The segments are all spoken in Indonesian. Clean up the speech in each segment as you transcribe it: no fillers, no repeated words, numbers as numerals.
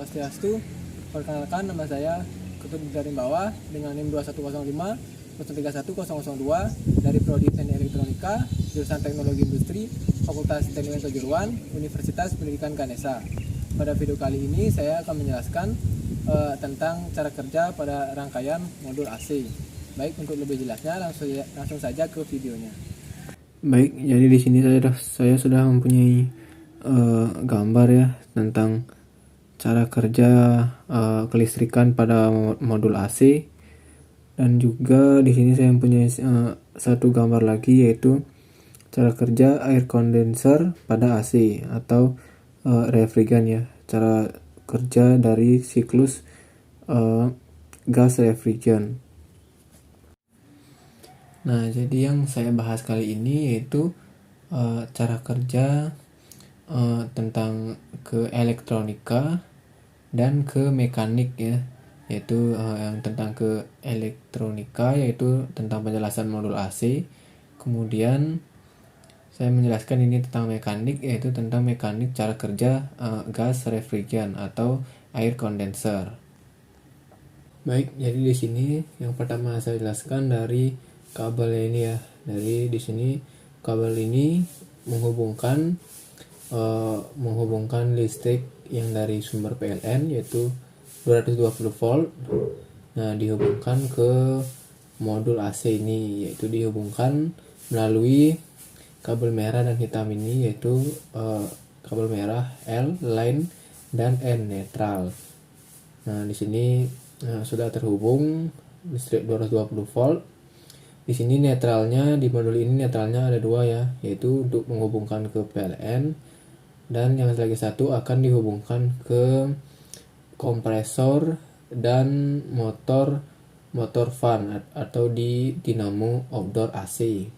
Swastiastu, perkenalkan nama saya Ketut Rimbawa dengan NIM 2105 031002 dari Prodi Teknik Elektronika, jurusan Teknologi Industri, Fakultas Teknik dan Kejuruan, Universitas Pendidikan Ganesha. Pada video kali ini saya akan menjelaskan tentang cara kerja pada rangkaian modul AC. Baik, untuk lebih jelasnya langsung saja ke videonya. Baik, jadi di sini saya sudah mempunyai gambar ya tentang cara kerja kelistrikan pada modul AC, dan juga di sini saya mempunyai satu gambar lagi, yaitu cara kerja air condenser pada AC atau refrigerant ya, cara kerja dari siklus gas refrigerant. Nah, jadi yang saya bahas kali ini yaitu cara kerja tentang ke elektronika dan ke mekanik ya, yaitu yang tentang ke elektronika yaitu tentang penjelasan modul AC. Kemudian saya menjelaskan ini tentang mekanik, yaitu tentang mekanik cara kerja gas refrigerant atau air condenser. Baik, jadi di sini yang pertama saya jelaskan dari kabel ini ya. Dari di sini kabel ini menghubungkan listrik yang dari sumber PLN yaitu 220 volt. Nah, dihubungkan ke modul AC ini, yaitu dihubungkan melalui kabel merah dan hitam ini, yaitu kabel merah L line dan N netral. Nah, di sini sudah terhubung listrik 220 volt. Di sini netralnya, di modul ini netralnya ada dua ya, yaitu untuk menghubungkan ke PLN, dan yang lagi satu akan dihubungkan ke kompresor dan motor fan atau di dinamo outdoor AC.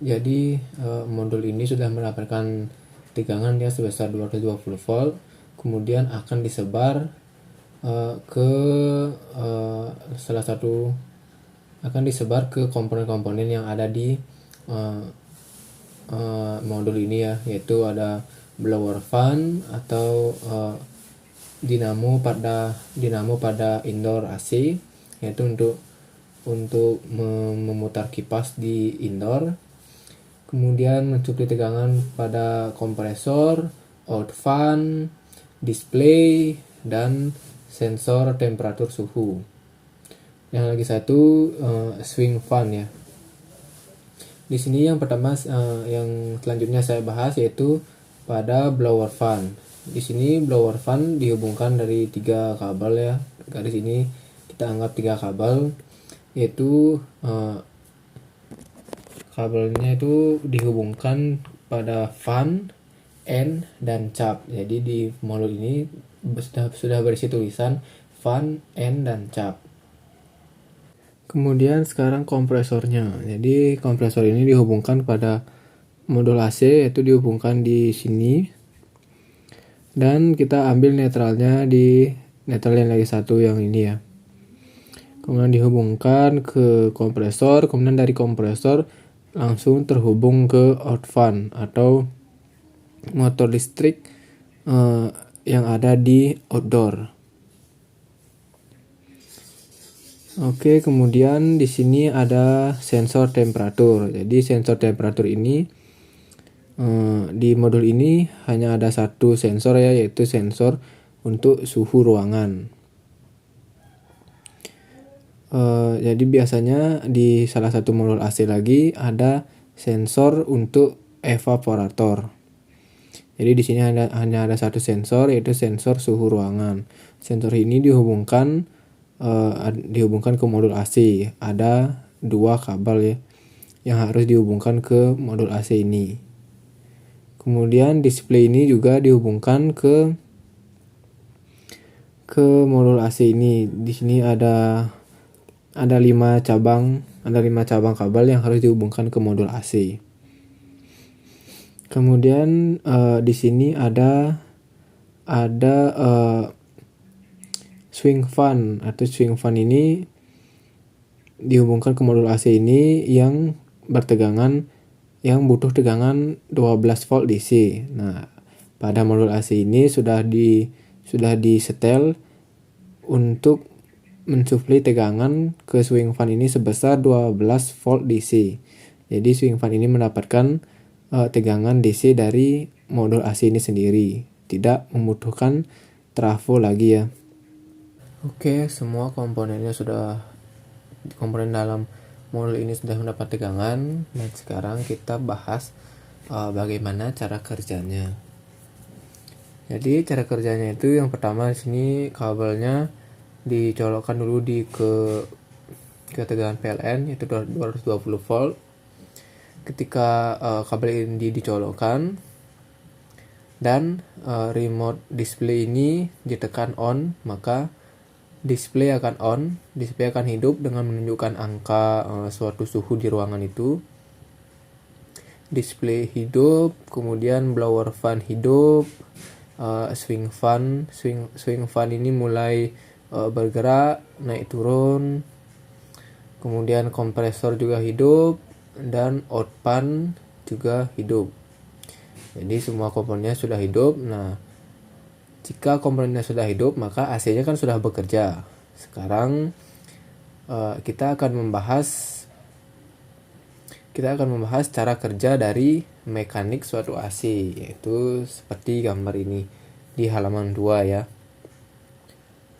Jadi modul ini sudah mendapatkan tegangan ya sebesar 220 volt, kemudian akan disebar ke komponen-komponen yang ada di modul ini ya, yaitu ada blower fan atau dinamo pada indoor AC, yaitu untuk memutar kipas di indoor. Kemudian mencukupi tegangan pada kompresor, out fan, display, dan sensor temperatur suhu. Yang lagi satu swing fan ya. Di sini yang pertama yang selanjutnya saya bahas yaitu pada blower fan. Di sini blower fan dihubungkan dari 3 kabel ya. Garis ini kita anggap 3 kabel, yaitu kabelnya itu dihubungkan pada fan, N, dan cap. Jadi di modul ini sudah berisi tulisan fan, N, dan cap. Kemudian sekarang kompresornya. Jadi kompresor ini dihubungkan pada modul AC, yaitu dihubungkan di sini. Dan kita ambil netralnya di netral yang lagi satu yang ini ya. Kemudian dihubungkan ke kompresor, kemudian dari kompresor langsung terhubung ke out fan atau motor listrik yang ada di outdoor. Oke, kemudian di sini ada sensor temperatur. Jadi sensor temperatur ini di modul ini hanya ada satu sensor ya, yaitu sensor untuk suhu ruangan. Jadi biasanya di salah satu modul AC lagi ada sensor untuk evaporator. Jadi di sini hanya ada satu sensor, yaitu sensor suhu ruangan. Sensor ini dihubungkan ke modul AC. Ada 2 kabel ya yang harus dihubungkan ke modul AC ini. Kemudian display ini juga dihubungkan ke modul AC ini. Di sini ada 5 cabang kabel yang harus dihubungkan ke modul AC. Kemudian di sini ada swing fan atau swing fan ini dihubungkan ke modul AC ini yang butuh tegangan 12 volt DC. Nah, pada modul AC ini sudah disetel untuk mensuplai tegangan ke swing fan ini sebesar 12 volt DC. Jadi swing fan ini mendapatkan tegangan DC dari modul AC ini sendiri, tidak membutuhkan trafo lagi ya. Oke, semua komponen dalam modul ini sudah mendapat tegangan, dan sekarang kita bahas bagaimana cara kerjanya. Jadi cara kerjanya itu yang pertama di sini kabelnya dicolokkan dulu ke tegangan PLN yaitu 220 volt. Ketika kabel ini dicolokkan dan remote display ini ditekan on, maka display akan hidup dengan menunjukkan angka suatu suhu di ruangan itu. Display hidup, kemudian blower fan hidup, swing fan ini mulai bergerak naik turun, kemudian kompresor juga hidup, dan out fan juga hidup. Jadi semua komponennya sudah hidup. Nah, jika komponennya sudah hidup, maka AC-nya kan sudah bekerja. Sekarang kita akan membahas cara kerja dari mekanik suatu AC, yaitu seperti gambar ini di halaman 2 ya.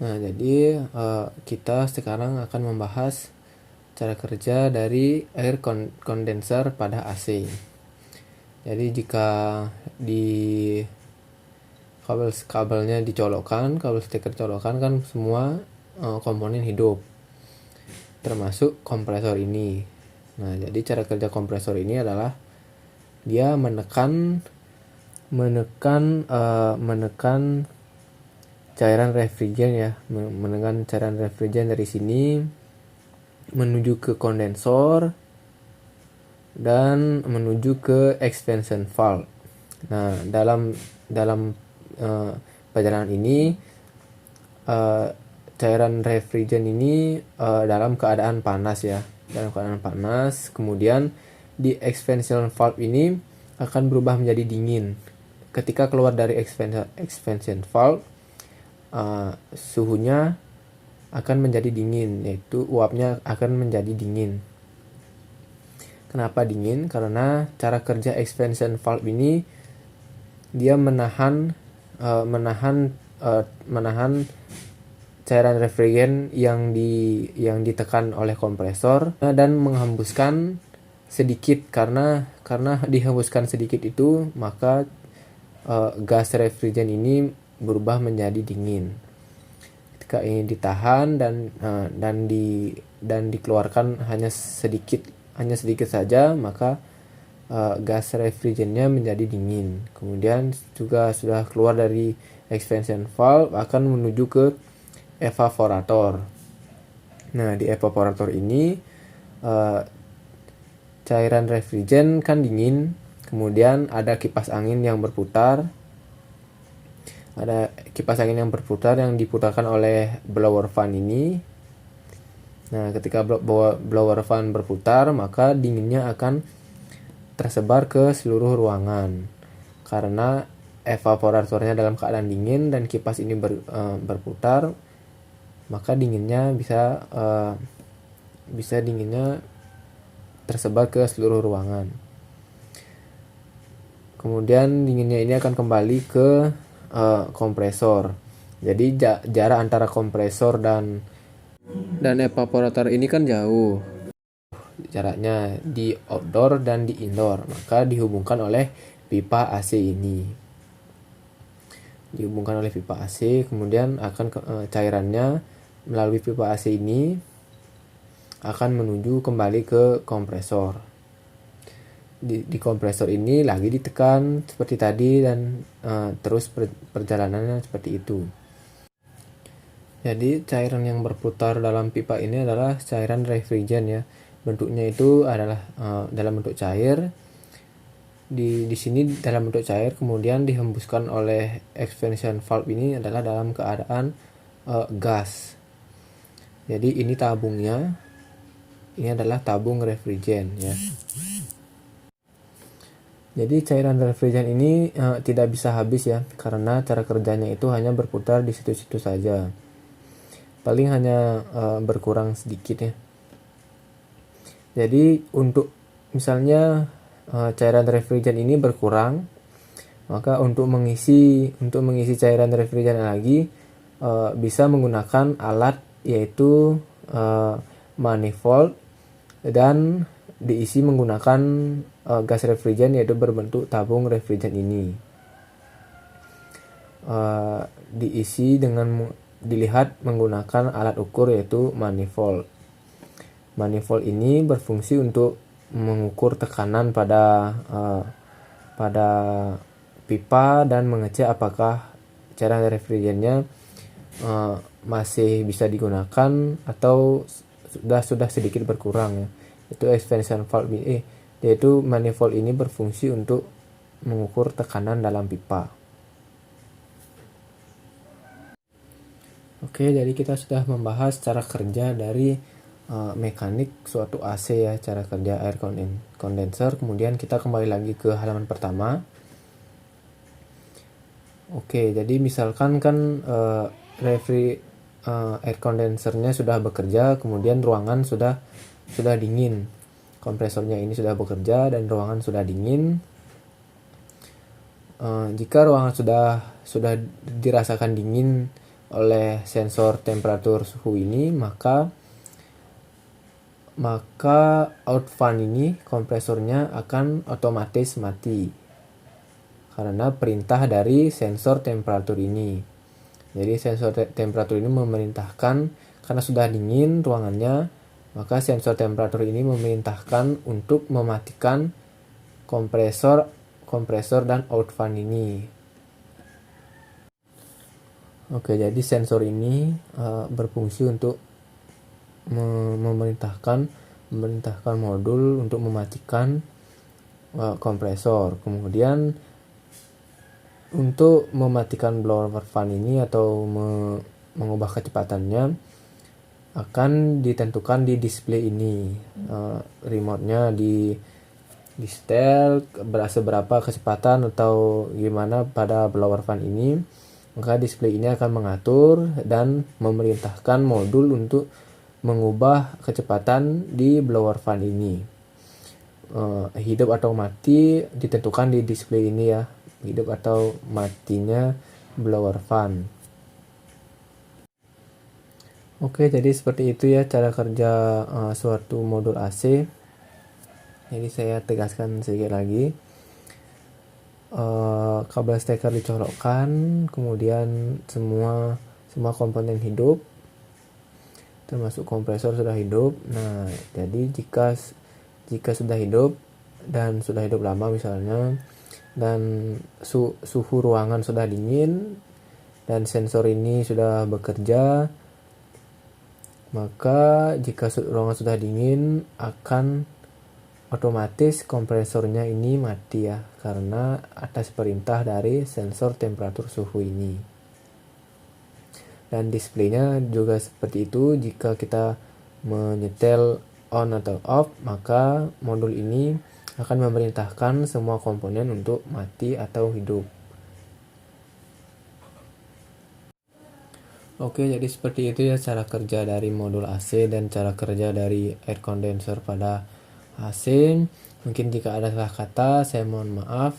Nah, jadi kita sekarang akan membahas cara kerja dari air kondenser pada AC. Jadi jika kabelnya dicolokkan, kabel steker dicolokkan, kan semua komponen hidup, termasuk kompresor ini. Nah, jadi cara kerja kompresor ini adalah dia menekan cairan refrigen ya, menekan cairan refrigen dari sini menuju ke kondensor dan menuju ke expansion valve. Nah, dalam perjalanan ini cairan refrigen ini dalam keadaan panas ya, kemudian di expansion valve ini akan berubah menjadi dingin. Ketika keluar dari expansion valve, suhunya akan menjadi dingin, yaitu uapnya akan menjadi dingin. Kenapa dingin? Karena cara kerja expansion valve ini dia menahan cairan refrigen yang ditekan oleh kompresor dan menghembuskan sedikit. Karena dihembuskan sedikit itu, maka gas refrigen ini berubah menjadi dingin. Ketika ini ditahan dan dikeluarkan hanya sedikit saja, maka gas refrigennya menjadi dingin. Kemudian juga sudah keluar dari expansion valve akan menuju ke evaporator. Nah, di evaporator ini cairan refrigen kan dingin, kemudian ada kipas angin yang berputar. Ada kipas angin yang berputar yang diputarkan oleh blower fan ini. Nah, ketika blower fan berputar, maka dinginnya akan tersebar ke seluruh ruangan. Karena evaporatornya dalam keadaan dingin dan kipas ini berputar, maka dinginnya bisa dinginnya tersebar ke seluruh ruangan. Kemudian dinginnya ini akan kembali ke kompresor. Jadi jarak antara kompresor dan evaporator ini kan jauh jaraknya di outdoor dan di indoor, maka dihubungkan oleh pipa AC ini. Kemudian akan cairannya melalui pipa AC ini akan menuju kembali ke kompresor. Di kompresor ini lagi ditekan seperti tadi dan terus perjalanannya seperti itu. Jadi cairan yang berputar dalam pipa ini adalah cairan refrigen ya. Bentuknya itu adalah dalam bentuk cair. Di sini dalam bentuk cair, kemudian dihembuskan oleh expansion valve ini adalah dalam keadaan gas. Jadi ini tabungnya. Ini adalah tabung refrigen ya. Jadi cairan refrigeran ini tidak bisa habis ya, karena cara kerjanya itu hanya berputar di situ-situ saja. Paling hanya berkurang sedikit ya. Jadi untuk misalnya cairan refrigeran ini berkurang, maka untuk mengisi cairan refrigeran lagi bisa menggunakan alat yaitu manifold dan diisi menggunakan gas refrigeran yaitu berbentuk tabung refrigeran ini. Diisi dengan dilihat menggunakan alat ukur yaitu manifold. Manifold ini berfungsi untuk mengukur tekanan pada pipa dan mengecek apakah cairan refrigerannya masih bisa digunakan atau sudah sedikit berkurang ya. Itu expansion valve yaitu manifold ini berfungsi untuk mengukur tekanan dalam pipa. Oke, jadi kita sudah membahas cara kerja dari mekanik suatu AC ya, cara kerja air condenser. Kemudian kita kembali lagi ke halaman pertama. Oke, jadi misalkan kan air condensernya sudah bekerja, kemudian ruangan sudah dingin. Kompresornya ini sudah bekerja dan ruangan sudah dingin. Jika ruangan sudah dirasakan dingin oleh sensor temperatur suhu ini, maka out fan ini, kompresornya akan otomatis mati karena perintah dari sensor temperatur ini. Jadi sensor temperatur ini memerintahkan, karena sudah dingin ruangannya, maka sensor temperatur ini memerintahkan untuk mematikan kompresor dan out fan ini. Oke, jadi sensor ini berfungsi untuk memerintahkan modul untuk mematikan kompresor. Kemudian untuk mematikan blower fan ini atau mengubah kecepatannya akan ditentukan di display ini. Remote-nya di setel seberapa kecepatan atau gimana pada blower fan ini, maka display ini akan mengatur dan memerintahkan modul untuk mengubah kecepatan di blower fan ini. Hidup atau mati ditentukan di display ini ya, hidup atau matinya blower fan. Oke, jadi seperti itu ya cara kerja suatu modul AC. Jadi saya tegaskan sedikit lagi. Kabel steker dicolokkan, kemudian semua komponen hidup, termasuk kompresor sudah hidup. Nah, jadi jika sudah hidup dan sudah hidup lama misalnya, dan suhu ruangan sudah dingin dan sensor ini sudah bekerja, maka jika ruangan sudah dingin akan otomatis kompresornya ini mati ya, karena atas perintah dari sensor temperatur suhu ini. Dan displaynya juga seperti itu. Jika kita menyetel on atau off, maka modul ini akan memerintahkan semua komponen untuk mati atau hidup. Oke, jadi seperti itu ya cara kerja dari modul AC dan cara kerja dari air condenser pada AC. Mungkin jika ada salah kata, saya mohon maaf,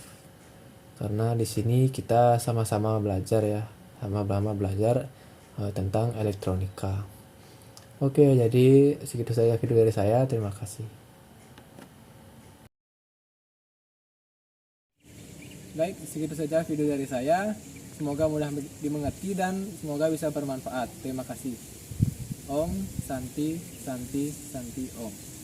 karena di sini kita sama-sama belajar ya, sama-sama belajar tentang elektronika. Oke, jadi segitu saja video dari saya. Terima kasih. Baik, segitu saja video dari saya. Semoga mudah dimengerti dan semoga bisa bermanfaat. Terima kasih. Om Santi Santi Santi Om.